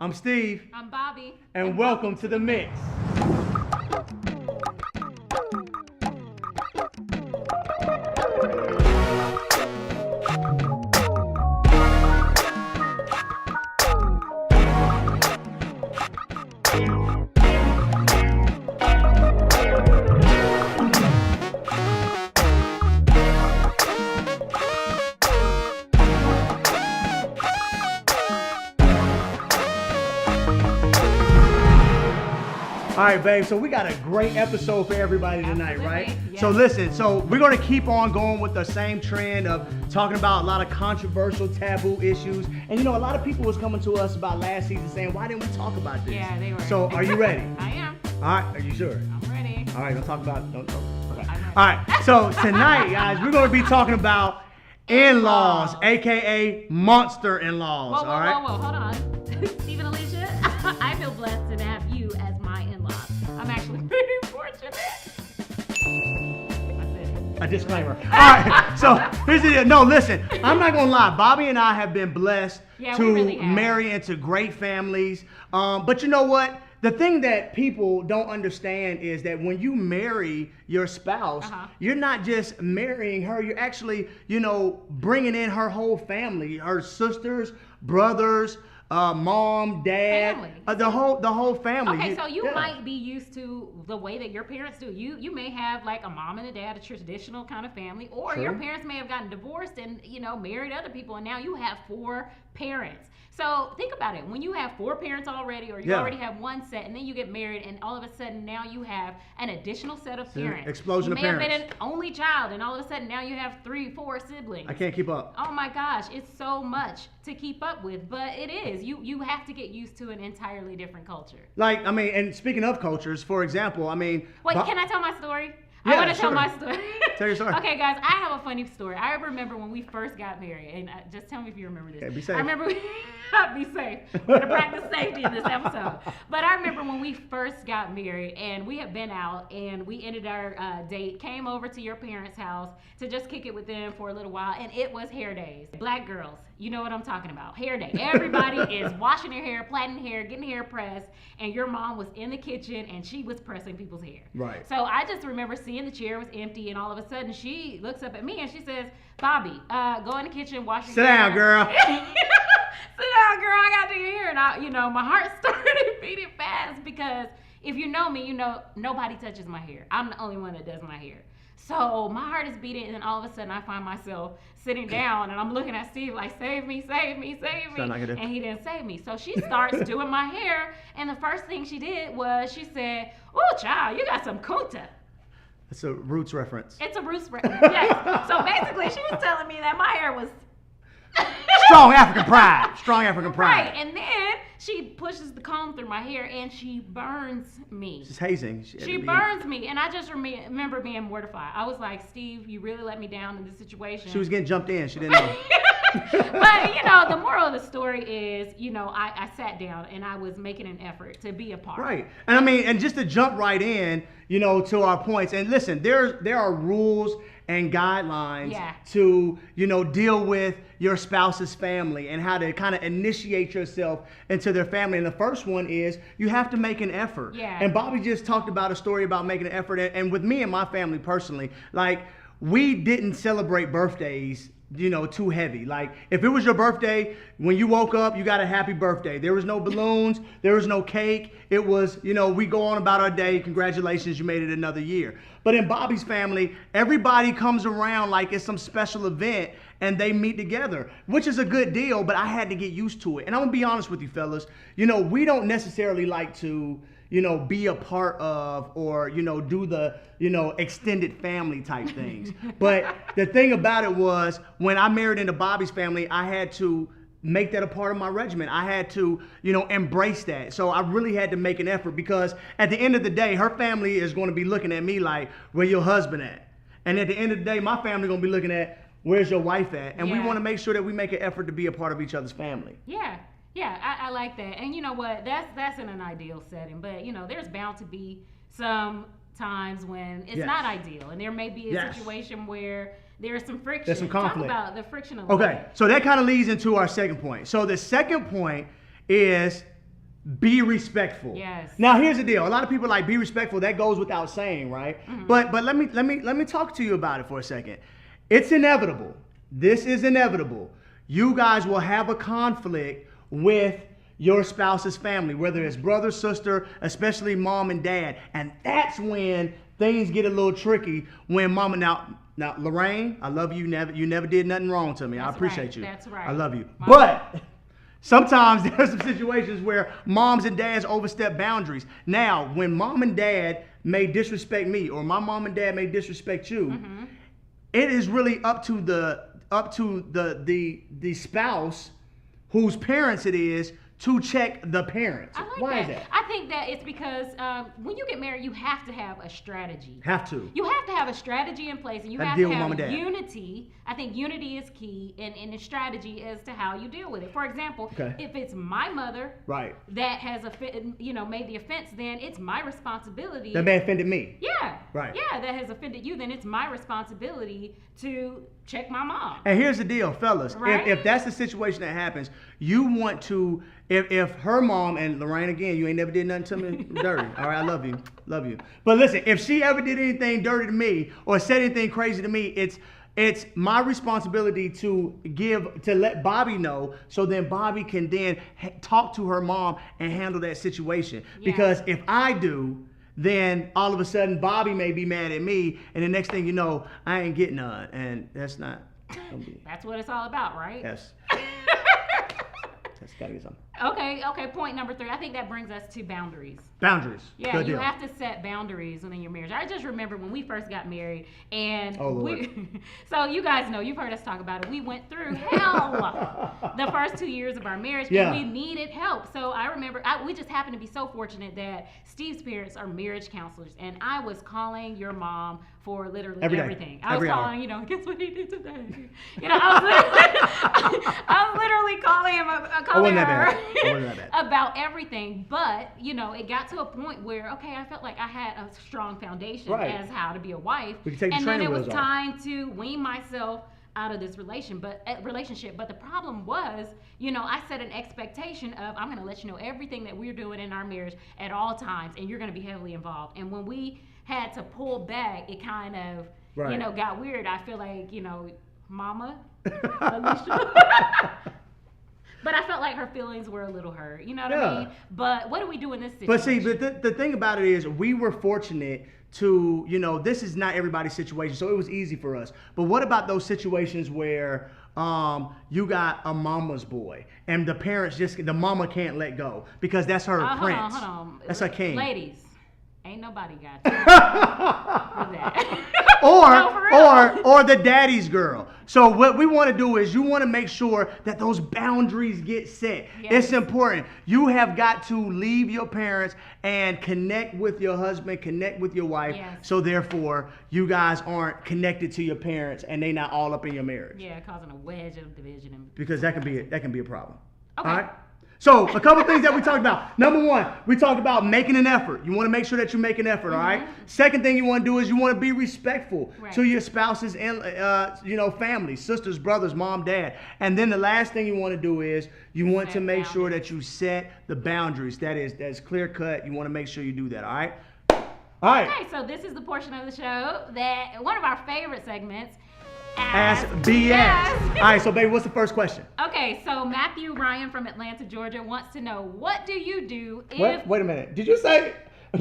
I'm Steve. I'm Bobby. And welcome to the Mix. All right, babe, so we got a great episode for everybody tonight, right? Yes. So listen, we're gonna keep on going with the same trend of talking about a lot of controversial taboo issues. And you know, a lot of people was coming to us about last season saying, why didn't we talk about this? Yeah, they were. So are you ready? I am. All right, are you sure? I'm ready. All right, don't talk about, okay. I'm ready. All right, so tonight, guys, we're gonna be talking about in-laws, AKA monster in-laws, Whoa, all right? whoa, hold on. Stephen Alicia, I feel blessed to have you as my in-laws. I'm actually pretty fortunate. A disclaimer. All right, so here's the deal. No, listen, I'm not gonna lie. Bobby and I have been blessed to really have. marry into great families. But you know what? The thing that people don't understand is that when you marry your spouse, you're not just marrying her. You're actually, bringing in her whole family, her sisters, brothers, mom, dad, Family. the whole family. Okay, so you might be used to the way that your parents do. You may have like a mom and a dad, a traditional kind of family, or True. your parents may have gotten divorced and married other people, and now you have 4 parents. So think about it. When you have 4 parents already, or you already have one set, and then you get married, and all of a sudden now you have an additional set of parents. Explosion you of may parents. have been an only child, and all of a sudden now you have 3, 4 siblings. I can't keep up. Oh my gosh, it's so much to keep up with, but it is. You have to get used to an entirely different culture. And speaking of cultures, for example, Wait, can I tell my story? Yeah, I want to sure. tell my story. Tell your story. Okay, guys, I have a funny story. I remember when we first got married, and just tell me if you remember this. Okay, be safe. I remember be safe. We're gonna practice safety in this episode. But I remember when we first got married, and we had been out, and we ended our date, came over to your parents' house to just kick it with them for a little while, and it was hair days. Black girls, you know what I'm talking about. Hair day. Everybody is washing their hair, plaiting hair, getting hair pressed, and your mom was in the kitchen, and she was pressing people's hair. Right. So I just remember seeing the chair was empty, and all of a sudden she looks up at me and she says, "Bobby, go in the kitchen, wash your hair." Sit down, girl. Sit down, girl. I got to do your hair. And my heart started beating fast because if you know me, nobody touches my hair. I'm the only one that does my hair. So my heart is beating, and then all of a sudden I find myself sitting down, and I'm looking at Steve like, "Save me, save me, save me." And he didn't save me. So she starts doing my hair, and the first thing she did was she said, "Oh, child, you got some kunta." It's a Roots reference. It's a Roots reference. Yes. So basically, she was telling me that my hair was Strong African pride. Strong African pride. right, and then she pushes the comb through my hair and she burns me. She's hazing. She burns me, and I just remember being mortified. I was like, "Steve, you really let me down in this situation." She was getting jumped in. She didn't know. But the moral of the story is, I sat down and I was making an effort to be a part. Right. And just to jump right in, to our points. And listen, there are rules and guidelines to, deal with your spouse's family and how to kind of initiate yourself into their family. And the first one is you have to make an effort. Yeah. And Bobby just talked about a story about making an effort. And with me and my family personally, we didn't celebrate birthdays too heavy. Like, if it was your birthday, when you woke up, you got a happy birthday. There was no balloons, there was no cake. It was, we go on about our day. Congratulations, you made it another year. But in Bobby's family, everybody comes around like it's some special event and they meet together, which is a good deal, but I had to get used to it. And I'm gonna be honest with you fellas, we don't necessarily like to be a part of or, do the, extended family type things. But the thing about it was when I married into Bobby's family, I had to make that a part of my regimen. I had to, embrace that. So I really had to make an effort because at the end of the day, her family is going to be looking at me like, where your husband at? And at the end of the day, my family going to be looking at, where's your wife at? And we want to make sure that we make an effort to be a part of each other's family. Yeah. Yeah, I like that. And you know what? That's in an ideal setting. But, there's bound to be some times when it's not ideal. And there may be a situation where there's some friction. There's some conflict. Talk about the friction of Okay, so that kind of leads into our second point. So the second point is be respectful. Yes. Now here's the deal. A lot of people like be respectful. That goes without saying, right? Mm-hmm. But let me talk to you about it for a second. It's inevitable. This is inevitable. You guys will have a conflict with your spouse's family, whether it's brother, sister, especially mom and dad. And that's when things get a little tricky when mama now Lorraine, I love you. You never did nothing wrong to me. That's I appreciate right. you. That's right. I love you. Mama. But sometimes there's some situations where moms and dads overstep boundaries. Now, when mom and dad may disrespect me, or my mom and dad may disrespect you, Mm-hmm. it is really up to the spouse whose parents it is to check the parents. I like Why that. is that? I think that it's because when you get married, you have to have a strategy. Have to. You have to have a strategy in place, and you How to have deal to with mom and have dad. unity. I think unity is key, and the strategy as to how you deal with it. For example, Okay. if it's my mother Right. that has made the offense, then it's my responsibility. That man offended me. Yeah. Right. Yeah, that has offended you, then it's my responsibility to check my mom. And here's the deal, fellas. Right? If that's the situation that happens, you want to, if her mom, and Lorraine, again, you ain't never did nothing to me dirty. All right, I love you. Love you. But listen, if she ever did anything dirty to me or said anything crazy to me, it's my responsibility to let Bobby know, so then Bobby can then talk to her mom and handle that situation. Yeah. Because if I do, then all of a sudden Bobby may be mad at me, and the next thing you know, I ain't getting none, and that's not. That's what it's all about, right? Yes. That's gotta get something. Okay, point number 3. I think that brings us to boundaries. Boundaries. Yeah, Good you deal. have to set boundaries within your marriage. I just remember when we first got married, and Oh, Lord. so you guys know, you've heard us talk about it. We went through hell the first 2 years of our marriage, Yeah. and we needed help. So I remember, we just happened to be so fortunate that Steve's parents are marriage counselors, and I was calling your mom for literally Every day. everything. I was Every hour. calling, guess what he did today? I was literally calling him, calling wasn't that her bad. It wasn't that bad. about everything. But, it got to a point where, okay, I felt like I had a strong foundation Right. as how to be a wife. We can take the And then training it was wheels off. time to wean myself out of this relationship. But the problem was, I set an expectation of, I'm going to let you know everything that we're doing in our marriage at all times, and you're going to be heavily involved. And when we had to pull back, it kind of, Right. got weird. I feel like, Mama, Alicia. But I felt like her feelings were a little hurt. You know what I mean? But what do we do in this situation? But see, the thing about it is, we were fortunate to, this is not everybody's situation, so it was easy for us. But what about those situations where you got a mama's boy and the parents the mama can't let go because that's her prince. Hold on. That's her king. Ladies, ain't nobody got you for that. Or the daddy's girl. So what we want to do is, you want to make sure that those boundaries get set. Yes. It's important. You have got to leave your parents and connect with your husband, connect with your wife. Yes. So therefore, you guys aren't connected to your parents and they not all up in your marriage. Yeah, causing a wedge of division. Because that can be a problem. Okay. All right. So a couple things that we talked about. Number one, we talked about making an effort. You want to make sure that you make an effort, all right? Second thing you want to do is you want to be respectful to your spouse's and family, sisters, brothers, mom, dad. And then the last thing you want to do is you want to make sure that you set the boundaries. That's clear cut. You want to make sure you do that, all right? All right. Okay, so this is the portion of the show that one of our favorite segments. Ask BS. Yes. All right, so baby, what's the first question? Okay, so Matthew Ryan from Atlanta, Georgia wants to know, what do you do if... What? Wait a minute. Did you say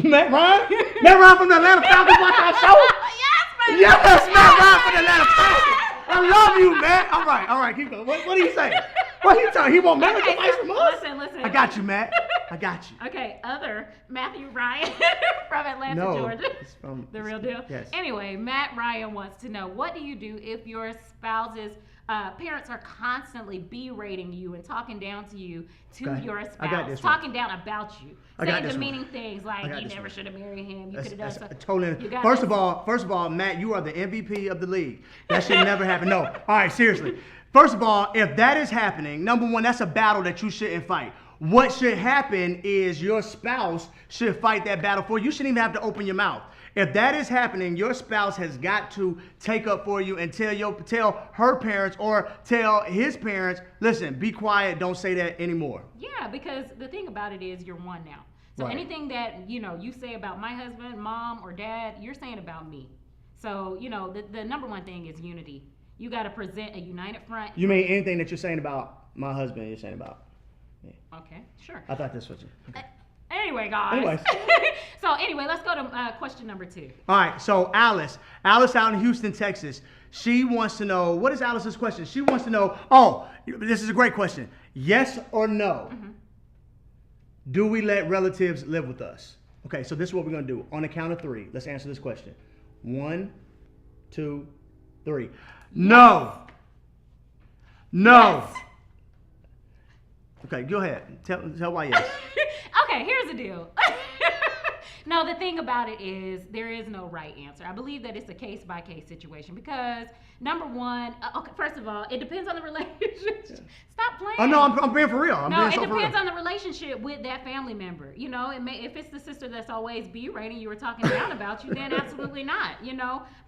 Matt Ryan? Matt Ryan from the Atlanta Falcons watch our show? Yes, man. Yes, Matt Ryan from the Atlanta Falcons. I love you, Matt. All right, keep going. What do you say? What he talking? He want medical advice from us? Listen. I got you, Matt. I got you. Okay, other Matthew Ryan from Atlanta, Georgia. It's from The real deal? Yes. Anyway, Matt Ryan wants to know, what do you do if your spouse's parents are constantly berating you and talking down to you to Okay. your I got spouse, this one. talking down about you, I got saying this demeaning things like, got you this never one. should have married him, you That's, could have done that's something. totally. You got First this? of all, Matt, you are the MVP of the league. That should never happen. No. All right, seriously. First of all, if that is happening, number one, that's a battle that you shouldn't fight. What should happen is your spouse should fight that battle for you. You shouldn't even have to open your mouth. If that is happening, your spouse has got to take up for you and tell her parents or tell his parents, listen, be quiet, don't say that anymore. Yeah, because the thing about it is you're one now. So Right. anything that, you say about my husband, mom, or dad, you're saying about me. So, the number one thing is unity. You got to present a united front. You mean anything that you're saying about my husband, you're saying about me? Okay, sure. I thought this was you. Okay. Anyway, guys. Anyways. So anyway, let's go to question number 2. All right, so Alice out in Houston, Texas, she wants to know, what is Alice's question? She wants to know, this is a great question. Yes or no? Mm-hmm. Do we let relatives live with us? Okay, so this is what we're going to do. On the count of 3, let's answer this question. 1, 2, 3. No. No. Yes. Okay, go ahead. Tell why yes. Okay, here's the deal. No, the thing about it is there is no right answer. I believe that it's a case-by-case situation because, number one, okay, first of all, it depends on the relationship. Yeah. Stop playing. Oh, no, I'm being for real. It depends on the relationship with that family member. If it's the sister that's always berating you or talking down about you, then absolutely not,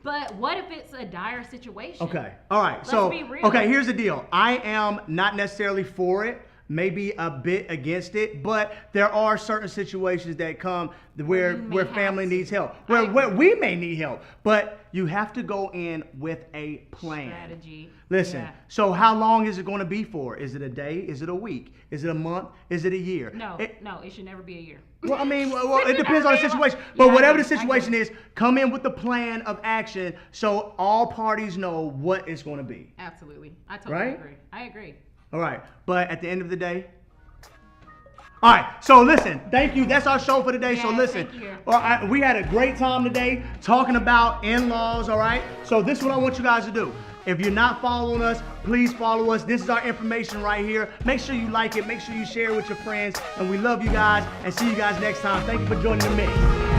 But what if it's a dire situation? Okay, all right. Let's be real. Okay, here's the deal. I am not necessarily for it. Maybe a bit against it, but there are certain situations that come where family needs help, where we may need help, but you have to go in with a plan. Strategy. Listen, Yeah. so how long is it going to be for? Is it a day? Is it a week? Is it a month? Is it a year? No, it should never be a year. Well, I mean, it depends on the situation. But whatever the situation is, come in with the plan of action so all parties know what it's going to be. Absolutely. I totally Right? agree. I agree. All right, but at the end of the day, all right. So listen, thank you. That's our show for today. So Yes, listen, thank you. all right, we had a great time today talking about in-laws. All right. So this is what I want you guys to do. If you're not following us, please follow us. This is our information right here. Make sure you like it. Make sure you share it with your friends. And we love you guys and see you guys next time. Thank you for joining the mix.